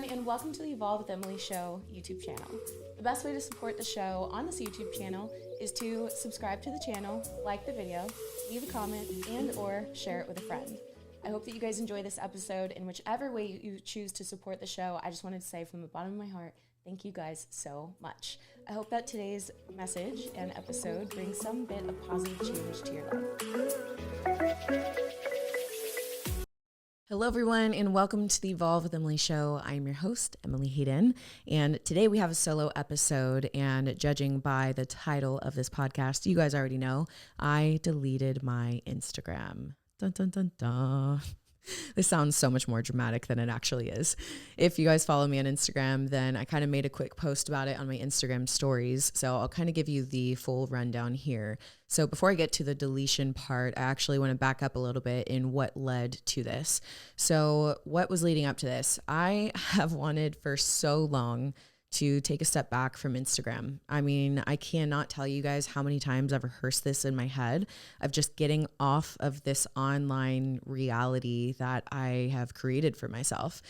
and welcome to the Evolve with Emily show YouTube channel. The best way to support the show on this YouTube channel is to subscribe to the channel, like the video, leave a comment, and or share it with a friend. I hope that you guys enjoy this episode in whichever way you choose to support the show. I just wanted to say from the bottom of my heart, thank you guys so much. I hope that today's message and episode brings some bit of positive change to your life. Hello, everyone, and welcome to the Evolve with Emily show. I'm your host, Emily Hayden, and today we have a solo episode, and judging by the title of this podcast, you guys already know, I deleted my Instagram. Dun, dun, dun, dun. This sounds so much more dramatic than it actually is. If you guys follow me on Instagram, then I kind of made a quick post about it on my Instagram stories. So I'll kind of give you the full rundown here. So before I get to the deletion part, I actually want to back up a little bit in what led to this. So what was leading up to this? I have wanted for so long to take a step back from Instagram. I mean, I cannot tell you guys how many times I've rehearsed this in my head of just getting off of this online reality that I have created for myself.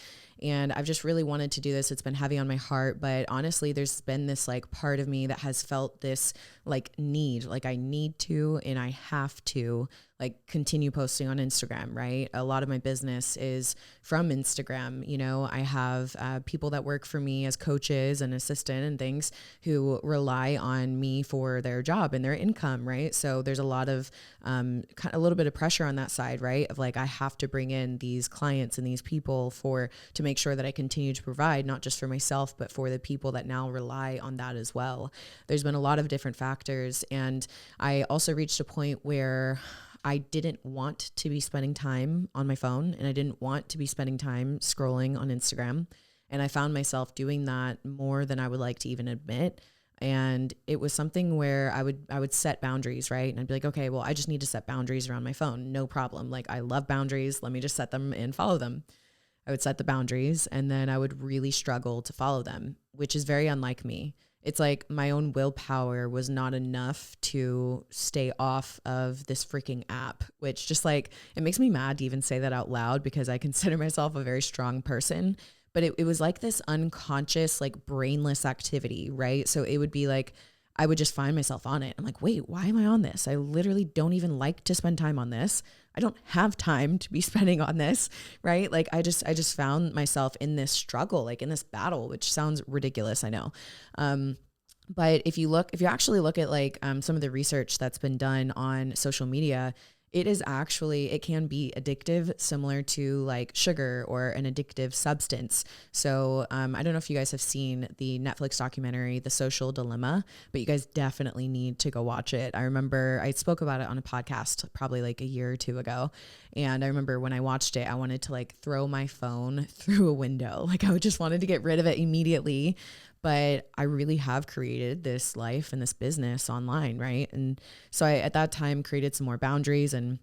And I've just really wanted to do this. It's been heavy on my heart, but honestly, there's been this like part of me that has felt this like need, like I need to, and I have to like continue posting on Instagram, right? A lot of my business is from Instagram. You know, I have people that work for me as coaches and assistant and things who rely on me for their job and their income, right? So there's a lot of kind of a little bit of pressure on that side, right? Of like, I have to bring in these clients and these people to make sure that I continue to provide, not just for myself, but for the people that now rely on that as well. There's been a lot of different factors. And I also reached a point where I didn't want to be spending time on my phone, and I didn't want to be spending time scrolling on Instagram. And I found myself doing that more than I would like to even admit. And it was something where I would set boundaries, right? And I'd be like, okay, well, I just need to set boundaries around my phone. No problem. Like, I love boundaries. Let me just set them and follow them. I would set the boundaries, and then I would really struggle to follow them, which is very unlike me. It's like my own willpower was not enough to stay off of this freaking app, which just like, it makes me mad to even say that out loud because I consider myself a very strong person. But it was like this unconscious, like brainless activity, right? So it would be like, I would just find myself on it. I'm like, wait, why am I on this? I literally don't even like to spend time on this. I don't have time to be spending on this, right? Like I just found myself in this struggle, like in this battle, which sounds ridiculous, I know. But if you actually look at like some of the research that's been done on social media, it can be addictive, similar to like sugar or an addictive substance. So I don't know if you guys have seen the Netflix documentary, The Social Dilemma, but you guys definitely need to go watch it. I remember I spoke about it on a podcast probably like a year or two ago. And I remember when I watched it, I wanted to like throw my phone through a window. Like I just wanted to get rid of it immediately. But I really have created this life and this business online, right? And so I, at that time, created some more boundaries. And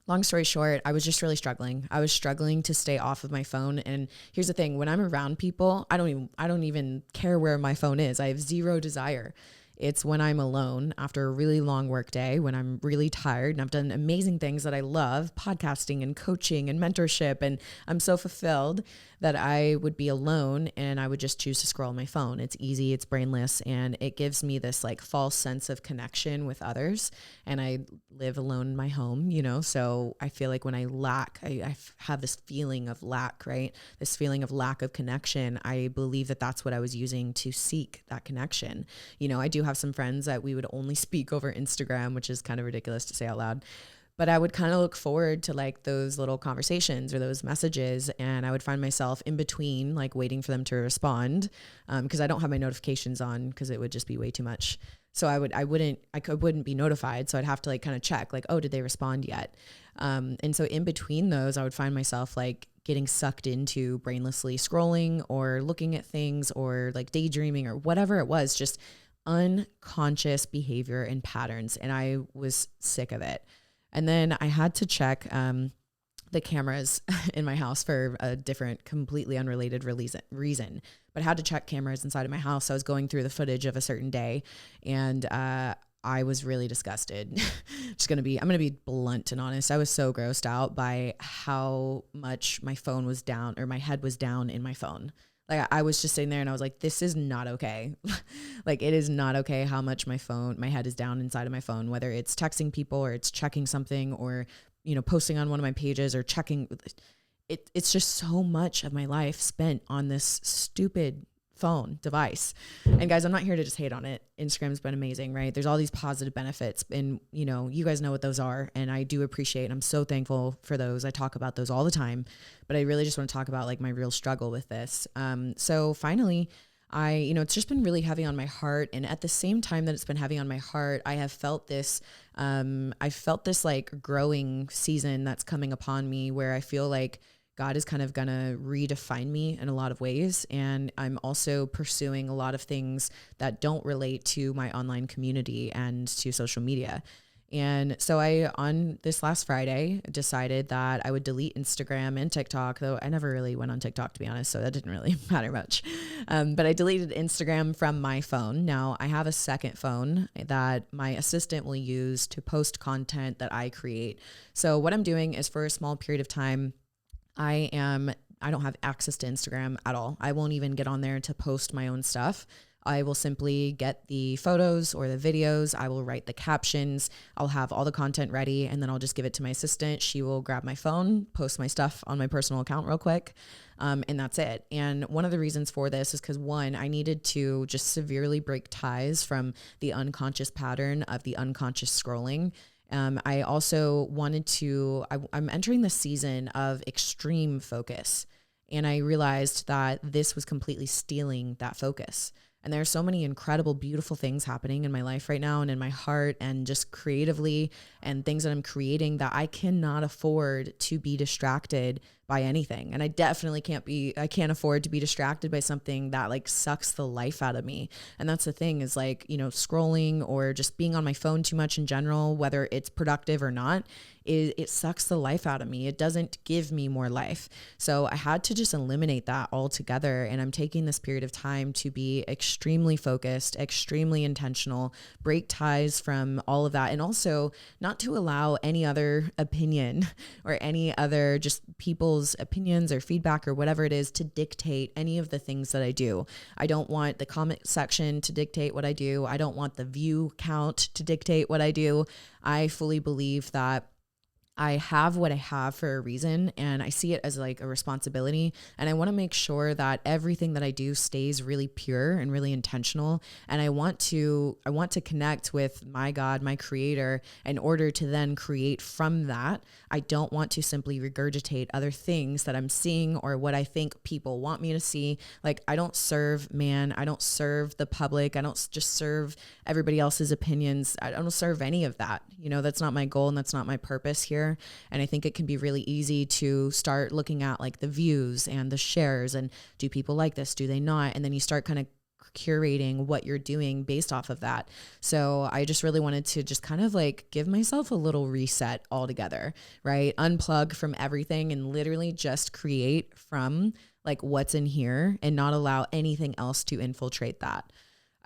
long story short, I was just really struggling. I was struggling to stay off of my phone. And here's the thing, when I'm around people, I don't even care where my phone is. I have zero desire. It's when I'm alone after a really long work day, when I'm really tired and I've done amazing things that I love, podcasting and coaching and mentorship, and I'm so fulfilled that I would be alone and I would just choose to scroll my phone. It's easy, it's brainless, and it gives me this like false sense of connection with others. And I live alone in my home, you know, so I feel like when I lack, I have this feeling of lack, right? This feeling of lack of connection. I believe that that's what I was using to seek that connection. You know, I do have some friends that we would only speak over Instagram, which is kind of ridiculous to say out loud. But I would kind of look forward to like those little conversations or those messages. And I would find myself in between, like waiting for them to respond. Cause I don't have my notifications on cause it would just be way too much. So I wouldn't be notified. So I'd have to like kind of check like, oh, did they respond yet? And so in between those, I would find myself like getting sucked into brainlessly scrolling or looking at things or like daydreaming or whatever it was, just unconscious behavior and patterns. And I was sick of it. And then I had to check the cameras in my house for a different, completely unrelated reason. But I had to check cameras inside of my house. So I was going through the footage of a certain day, and I was really disgusted. I'm going to be blunt and honest. I was so grossed out by how much my phone was down, or my head was down in my phone. Like I was just sitting there and I was like, this is not okay. Like it is not okay how much my head is down inside of my phone, whether it's texting people or it's checking something or, posting on one of my pages or checking it's just so much of my life spent on this stupid phone device. And guys, I'm not here to just hate on it. Instagram's been amazing, right? There's all these positive benefits and you guys know what those are. And I do appreciate, and I'm so thankful for those. I talk about those all the time, but I really just want to talk about like my real struggle with this. So finally, it's just been really heavy on my heart. And at the same time that it's been heavy on my heart, I have felt this, like growing season that's coming upon me where I feel like God is kind of going to redefine me in a lot of ways. And I'm also pursuing a lot of things that don't relate to my online community and to social media. And so on this last Friday, decided that I would delete Instagram and TikTok, though I never really went on TikTok, to be honest, so that didn't really matter much. But I deleted Instagram from my phone. Now I have a second phone that my assistant will use to post content that I create. So what I'm doing is for a small period of time, I don't have access to Instagram at all. I won't even get on there to post my own stuff. I will simply get the photos or the videos. I will write the captions. I'll have all the content ready and then I'll just give it to my assistant. She will grab my phone, post my stuff on my personal account real quick. And that's it. And one of the reasons for this is because one, I needed to just severely break ties from the unconscious pattern of the unconscious scrolling. I also I'm entering the season of extreme focus. And I realized that this was completely stealing that focus. And there are so many incredible, beautiful things happening in my life right now and in my heart and just creatively and things that I'm creating that I cannot afford to be distracted by anything. And I definitely can't afford to be distracted by something that like sucks the life out of me. And that's the thing is like, scrolling or just being on my phone too much in general, whether it's productive or not, it sucks the life out of me. It doesn't give me more life. So I had to just eliminate that altogether. And I'm taking this period of time to be extremely focused, extremely intentional, break ties from all of that. And also not to allow any other opinion or any other just people's opinions or feedback or whatever it is to dictate any of the things that I do. I don't want the comment section to dictate what I do. I don't want the view count to dictate what I do. I fully believe that I have what I have for a reason, and I see it as like a responsibility. And I want to make sure that everything that I do stays really pure and really intentional. And I want to connect with my God, my creator, in order to then create from that. I don't want to simply regurgitate other things that I'm seeing or what I think people want me to see. Like I don't serve man. I don't serve the public. I don't just serve everybody else's opinions. I don't serve any of that. That's not my goal and that's not my purpose here. And I think it can be really easy to start looking at like the views and the shares and do people like this? Do they not? And then you start kind of curating what you're doing based off of that. So I just really wanted to just kind of like give myself a little reset altogether, right? Unplug from everything and literally just create from like what's in here and not allow anything else to infiltrate that.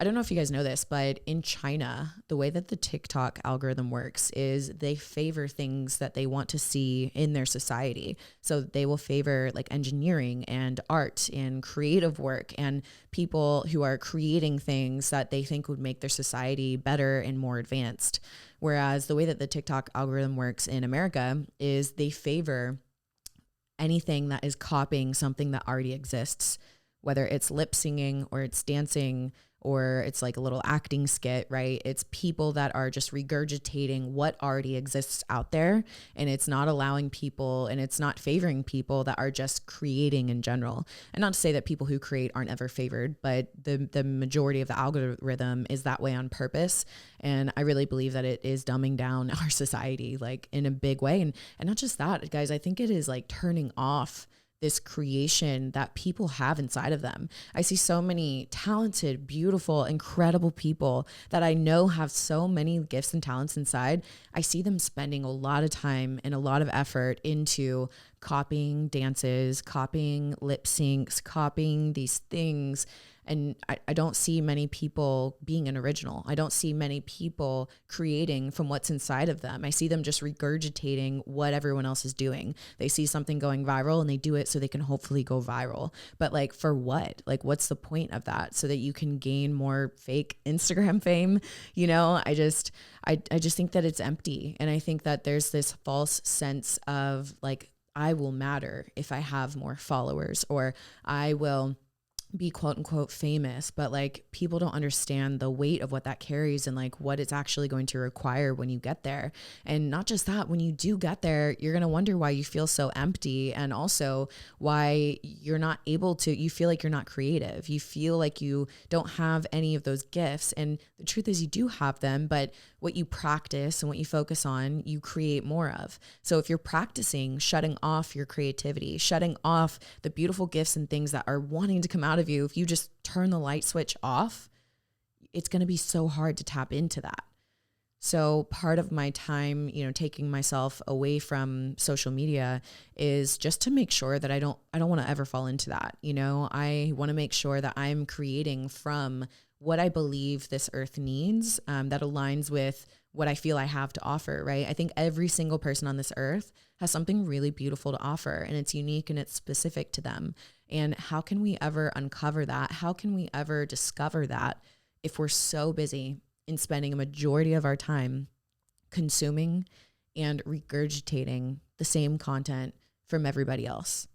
I don't know if you guys know this, but in China, the way that the TikTok algorithm works is they favor things that they want to see in their society. So they will favor like engineering and art and creative work and people who are creating things that they think would make their society better and more advanced. Whereas the way that the TikTok algorithm works in America is they favor anything that is copying something that already exists, whether it's lip singing or it's dancing or it's like a little acting skit, right? It's people that are just regurgitating what already exists out there. And it's not allowing people and it's not favoring people that are just creating in general. And not to say that people who create aren't ever favored, but the majority of the algorithm is that way on purpose. And I really believe that it is dumbing down our society like in a big way. And not just that, guys, I think it is like turning off this creation that people have inside of them. I see so many talented, beautiful, incredible people that I know have so many gifts and talents inside. I see them spending a lot of time and a lot of effort into copying dances, copying lip syncs, copying these things. And I don't see many people being an original. I don't see many people creating from what's inside of them. I see them just regurgitating what everyone else is doing. They see something going viral and they do it so they can hopefully go viral. But like, for what? Like, what's the point of that? So that you can gain more fake Instagram fame? You know, I just think that it's empty. And I think that there's this false sense of like, I will matter if I have more followers, or I will be quote unquote famous, but like people don't understand the weight of what that carries and like what it's actually going to require when you get there. And not just that, when you do get there, you're going to wonder why you feel so empty, and also why you're not able to, you feel like you're not creative. You feel like you don't have any of those gifts. And the truth is you do have them, but what you practice and what you focus on, you create more of. So if you're practicing shutting off your creativity, shutting off the beautiful gifts and things that are wanting to come out of you, if you just turn the light switch off, it's going to be so hard to tap into that. So part of my time, you know, taking myself away from social media is just to make sure that I don't want to ever fall into that. You know, I want to make sure that I'm creating from what I believe this earth needs, that aligns with what I feel I have to offer, right? I think every single person on this earth has something really beautiful to offer, and it's unique and it's specific to them. And how can we ever uncover that? How can we ever discover that if we're so busy in spending a majority of our time consuming and regurgitating the same content from everybody else?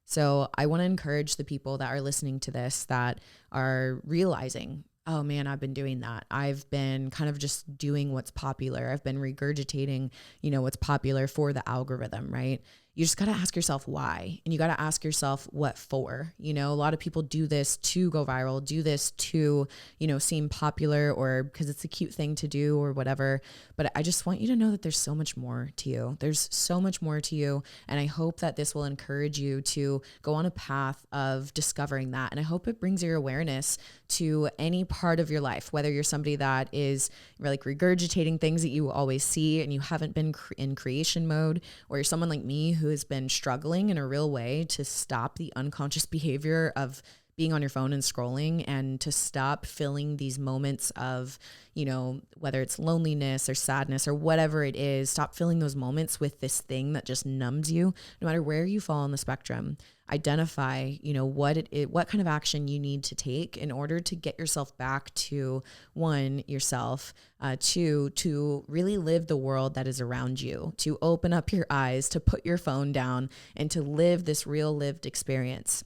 So I want to encourage the people that are listening to this that are realizing, oh man, I've been doing that. I've been kind of just doing what's popular. I've been regurgitating, you know, what's popular for the algorithm, right? You just got to ask yourself why, and you got to ask yourself what for. You know, a lot of people do this to go viral, do this to, you know, seem popular, or because it's a cute thing to do or whatever. But I just want you to know that there's so much more to you. There's so much more to you. And I hope that this will encourage you to go on a path of discovering that. And I hope it brings your awareness to any part of your life, whether you're somebody that is like regurgitating things that you always see and you haven't been in creation mode, or you're someone like me who has been struggling in a real way to stop the unconscious behavior of being on your phone and scrolling, and to stop filling these moments of, you know, whether it's loneliness or sadness or whatever it is, stop filling those moments with this thing that just numbs you, no matter where you fall on the spectrum. Identify, you know, what kind of action you need to take in order to get yourself back to, one, yourself, two, to really live the world that is around you, to open up your eyes, to put your phone down, and to live this real lived experience.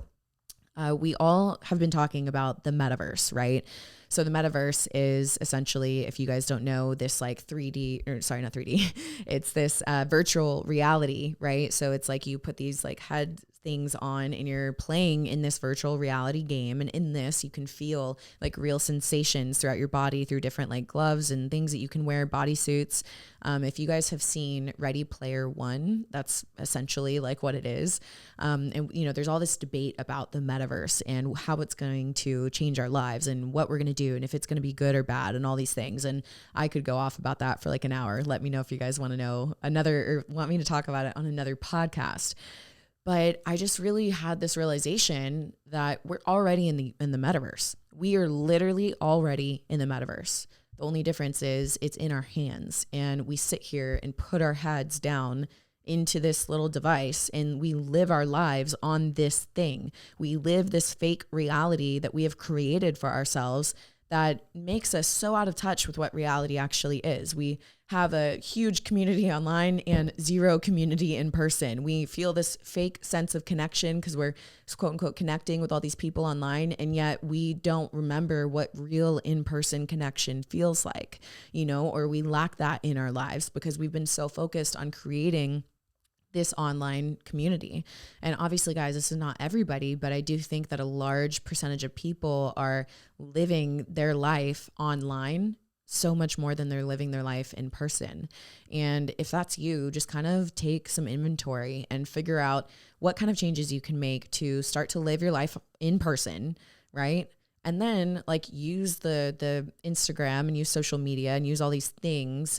We all have been talking about the metaverse, right? So the metaverse is essentially, if you guys don't know, this like 3D, or sorry, not 3D, it's this virtual reality, right? So it's like you put these like head things on and you're playing in this virtual reality game. And in this, you can feel like real sensations throughout your body through different like gloves and things that you can wear, bodysuits. If you guys have seen Ready Player One, that's essentially like what it is. And, you know, there's all this debate about the metaverse and how it's going to change our lives and what we're going to do and if it's going to be good or bad and all these things. And I could go off about that for like an hour. Let me know if you guys want to know or want me to talk about it on another podcast. But I just really had this realization that we're already in the metaverse. We are literally already in the metaverse. The only difference is it's in our hands, and we sit here and put our heads down into this little device, and we live our lives on this thing. We live this fake reality that we have created for ourselves that makes us so out of touch with what reality actually is. We have a huge community online and zero community in person. We feel this fake sense of connection because we're quote unquote connecting with all these people online, and yet we don't remember what real in-person connection feels like, you know, or we lack that in our lives because we've been so focused on creating this online community. And obviously, guys, this is not everybody, but I do think that a large percentage of people are living their life online so much more than they're living their life in person. And if that's you, just kind of take some inventory and figure out what kind of changes you can make to start to live your life in person, right? And then like use the Instagram and use social media and use all these things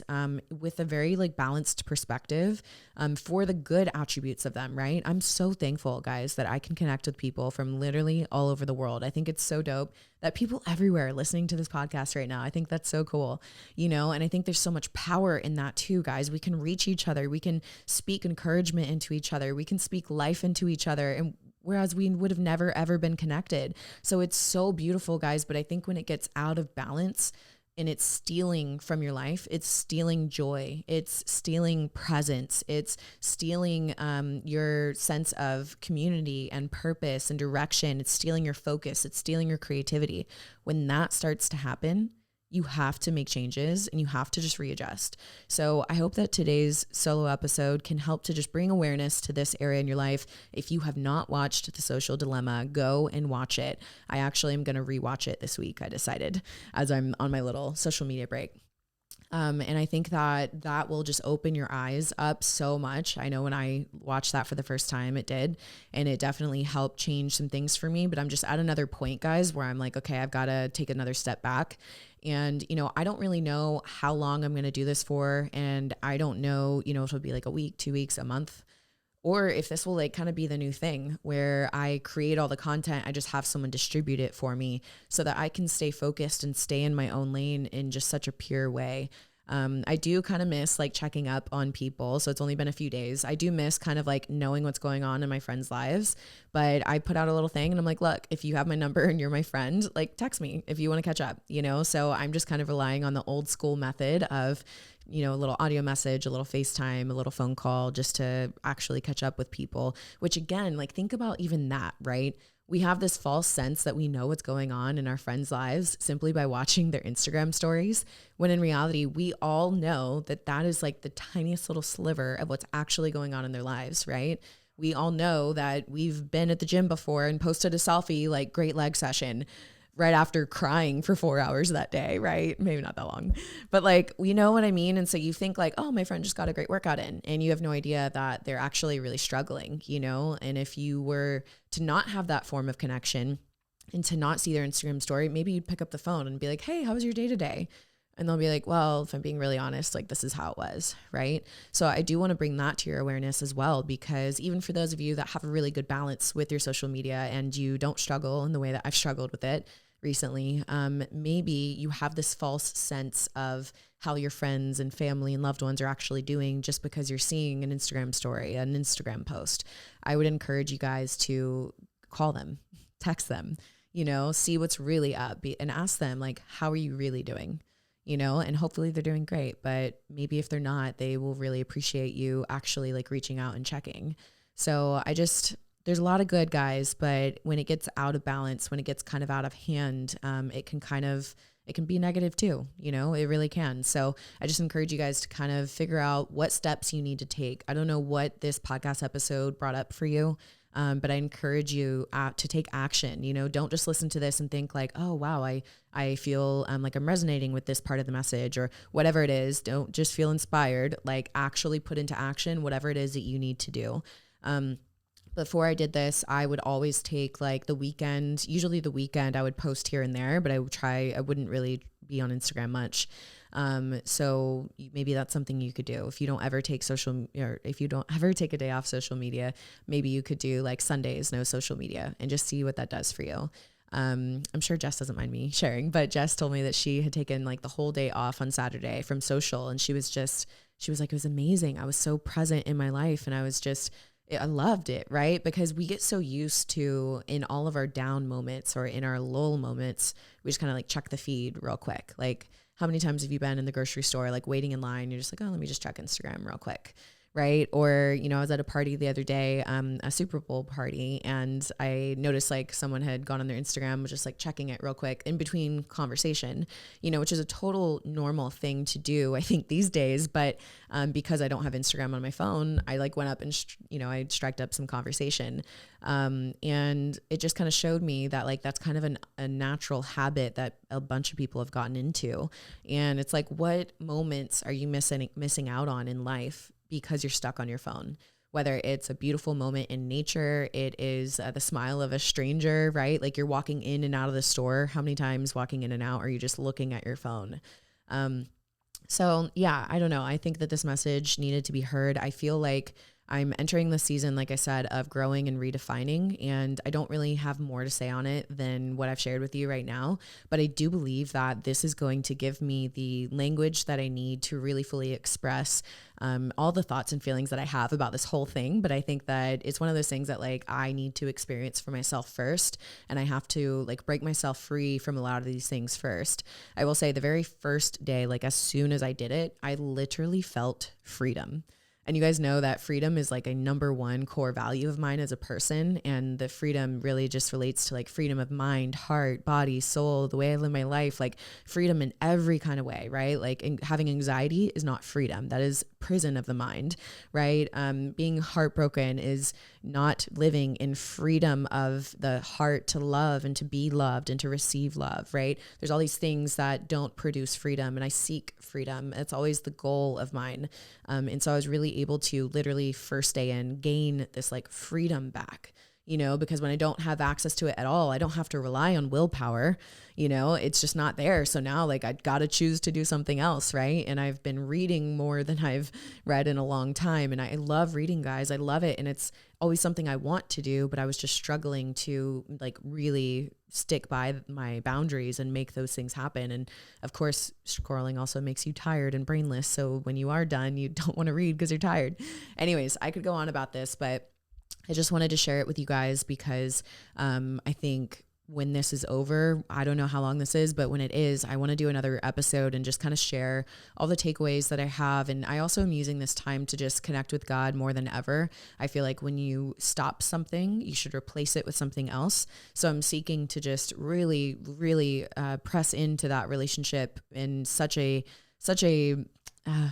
with a very like balanced perspective for the good attributes of them, right? I'm so thankful, guys, that I can connect with people from literally all over the world. I think it's so dope that people everywhere are listening to this podcast right now. I think that's so cool, you know, and I think there's so much power in that too, guys. We can reach each other. We can speak encouragement into each other. We can speak life into each other. And whereas we would have never, ever been connected. So it's so beautiful, guys. But I think when it gets out of balance and it's stealing from your life, it's stealing joy, it's stealing presence, it's stealing your sense of community and purpose and direction. It's stealing your focus. It's stealing your creativity. When that starts to happen, you have to make changes and you have to just readjust. So I hope that today's solo episode can help to just bring awareness to this area in your life. If you have not watched The Social Dilemma, go and watch it. I actually am going to rewatch it this week, I decided, as I'm on my little social media break. And I think that will just open your eyes up so much. I know when I watched that for the first time, it did. And it definitely helped change some things for me. But I'm just at another point, guys, where I'm like, okay, I've got to take another step back. And, you know, I don't really know how long I'm going to do this for. And I don't know, you know, if it'll be like a week, 2 weeks, a month, or if this will like kind of be the new thing where I create all the content, I just have someone distribute it for me so that I can stay focused and stay in my own lane in just such a pure way. I do kind of miss like checking up on people. So it's only been a few days. I do miss kind of like knowing what's going on in my friends' lives, but I put out a little thing and I'm like, look, if you have my number and you're my friend, like text me if you want to catch up, you know? So I'm just kind of relying on the old school method of, you know, a little audio message, a little FaceTime, a little phone call, just to actually catch up with people, which again, like think about even that, right? We have this false sense that we know what's going on in our friends' lives simply by watching their Instagram stories, when in reality, we all know that that is like the tiniest little sliver of what's actually going on in their lives, right? We all know that we've been at the gym before and posted a selfie, like great leg session, right after crying for 4 hours that day, right? Maybe not that long, but like, we know what I mean? And so you think like, oh, my friend just got a great workout in, and you have no idea that they're actually really struggling, you know? And if you were to not have that form of connection and to not see their Instagram story, maybe you'd pick up the phone and be like, hey, how was your day today? And they'll be like, well, if I'm being really honest, like this is how it was, right? So I do want to bring that to your awareness as well, because even for those of you that have a really good balance with your social media and you don't struggle in the way that I've struggled with it recently, maybe you have this false sense of how your friends and family and loved ones are actually doing just because you're seeing an Instagram story, an Instagram post. I would encourage you guys to call them, text them, you know, see what's really up and ask them like, how are you really doing? You know, and hopefully they're doing great, but maybe if they're not, they will really appreciate you actually like reaching out and checking. So there's a lot of good, guys, but when it gets out of balance, when it gets kind of out of hand, it can be negative too, you know, it really can. So I just encourage you guys to kind of figure out what steps you need to take. I don't know what this podcast episode brought up for you, but I encourage you to take action. You know, don't just listen to this and think like, oh, wow, I feel like I'm resonating with this part of the message or whatever it is. Don't just feel inspired, like actually put into action whatever it is that you need to do. Before I did this, I would always take like the weekend, usually the weekend I would post here and there, but I wouldn't really be on Instagram much. So maybe that's something you could do. If you don't ever take if you don't ever take a day off social media, maybe you could do like Sundays, no social media, and just see what that does for you. I'm sure Jess doesn't mind me sharing, but Jess told me that she had taken like the whole day off on Saturday from social. And she was like, it was amazing. I was so present in my life. And I loved it, right? Because we get so used to, in all of our down moments or in our lull moments, we just kind of like check the feed real quick. Like, how many times have you been in the grocery store, like waiting in line? You're just like, oh, let me just check Instagram real quick. Right. Or, you know, I was at a party the other day, a Super Bowl party, and I noticed like someone had gone on their Instagram, was just like checking it real quick in between conversation, you know, which is a total normal thing to do, I think, these days. But because I don't have Instagram on my phone, I like went up and, I striked up some conversation. And it just kind of showed me that like, that's kind of a natural habit that a bunch of people have gotten into. And it's like, what moments are you missing out on in life because you're stuck on your phone? whether it's a beautiful moment in nature, it is the smile of a stranger, right? Like you're walking in and out of the store. How many times walking in and out are you just looking at your phone? So yeah, I don't know. I think that this message needed to be heard. I feel like I'm entering the season, like I said, of growing and redefining, and I don't really have more to say on it than what I've shared with you right now. But I do believe that this is going to give me the language that I need to really fully express all the thoughts and feelings that I have about this whole thing. But I think that it's one of those things that like I need to experience for myself first, and I have to like break myself free from a lot of these things first. I will say the very first day, like as soon as I did it, I literally felt freedom. And you guys know that freedom is like a number one core value of mine as a person. And the freedom really just relates to like freedom of mind, heart, body, soul, the way I live my life, like freedom in every kind of way, right? Like having anxiety is not freedom. That is prison of the mind, right? Being heartbroken is not living in freedom of the heart to love and to be loved and to receive love, right? There's all these things that don't produce freedom, and I seek freedom. It's always the goal of mine. And so I was really able to literally first day in gain this like freedom back, you know, because when I don't have access to it at all, I don't have to rely on willpower, you know, it's just not there. So now like I got to choose to do something else. Right. And I've been reading more than I've read in a long time. And I love reading, guys. I love it. And it's always something I want to do, but I was just struggling to like really stick by my boundaries and make those things happen. And of course, scrolling also makes you tired and brainless. So when you are done, you don't want to read because you're tired. Anyways, I could go on about this, but I just wanted to share it with you guys because I think when this is over, I don't know how long this is, but when it is, I want to do another episode and just kind of share all the takeaways that I have. And I also am using this time to just connect with God more than ever. I feel like when you stop something, you should replace it with something else. So I'm seeking to just really, really press into that relationship in such a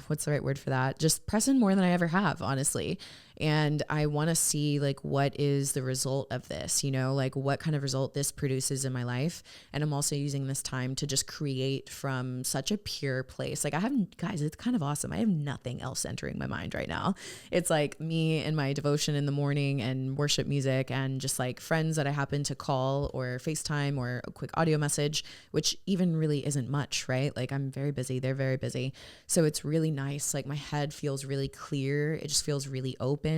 what's the right word for that? Just press in more than I ever have, honestly. And I want to see like, what is the result of this, you know, like what kind of result this produces in my life. And I'm also using this time to just create from such a pure place. Like guys, it's kind of awesome. I have nothing else entering my mind right now. It's like me and my devotion in the morning and worship music and just like friends that I happen to call or FaceTime or a quick audio message, which even really isn't much, right? Like I'm very busy. They're very busy. So it's really nice. Like my head feels really clear. It just feels really open.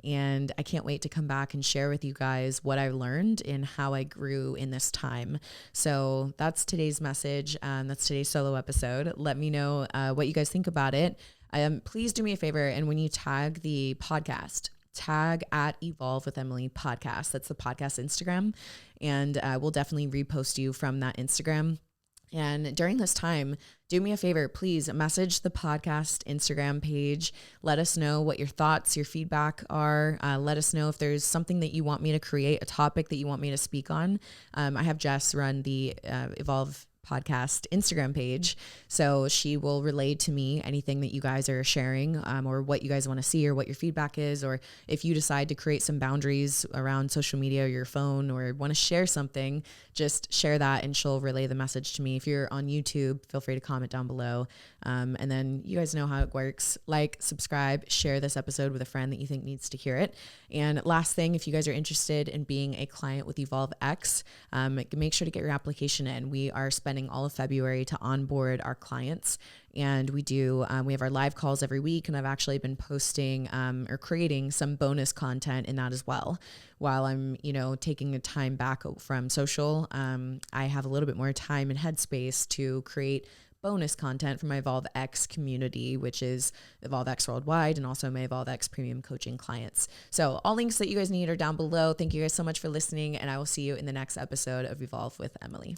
And I can't wait to come back and share with you guys what I learned and how I grew in this time. So that's today's message. That's today's solo episode. Let me know what you guys think about it. Please do me a favor. And when you tag the podcast, tag at Evolve with Emily podcast. That's the podcast Instagram. And we'll definitely repost you from that Instagram. And during this time, do me a favor, please message the podcast Instagram page. Let us know what your thoughts, your feedback are. Let us know if there's something that you want me to create, a topic that you want me to speak on. I have Jess run the Evolve podcast Instagram page. So she will relay to me anything that you guys are sharing or what you guys want to see or what your feedback is, or if you decide to create some boundaries around social media or your phone or want to share something, just share that and she'll relay the message to me. If you're on YouTube, feel free to comment down below. And then you guys know how it works. Like, subscribe, share this episode with a friend that you think needs to hear it. And last thing, if you guys are interested in being a client with Evolve X, make sure to get your application in. We are spending all of February to onboard our clients. And we have our live calls every week. And I've actually been posting or creating some bonus content in that as well. While I'm, taking a time back from social, I have a little bit more time and headspace to create bonus content for my Evolve X community, which is Evolve X Worldwide and also my Evolve X Premium Coaching clients. So all links that you guys need are down below. Thank you guys so much for listening, and I will see you in the next episode of Evolve with Emily.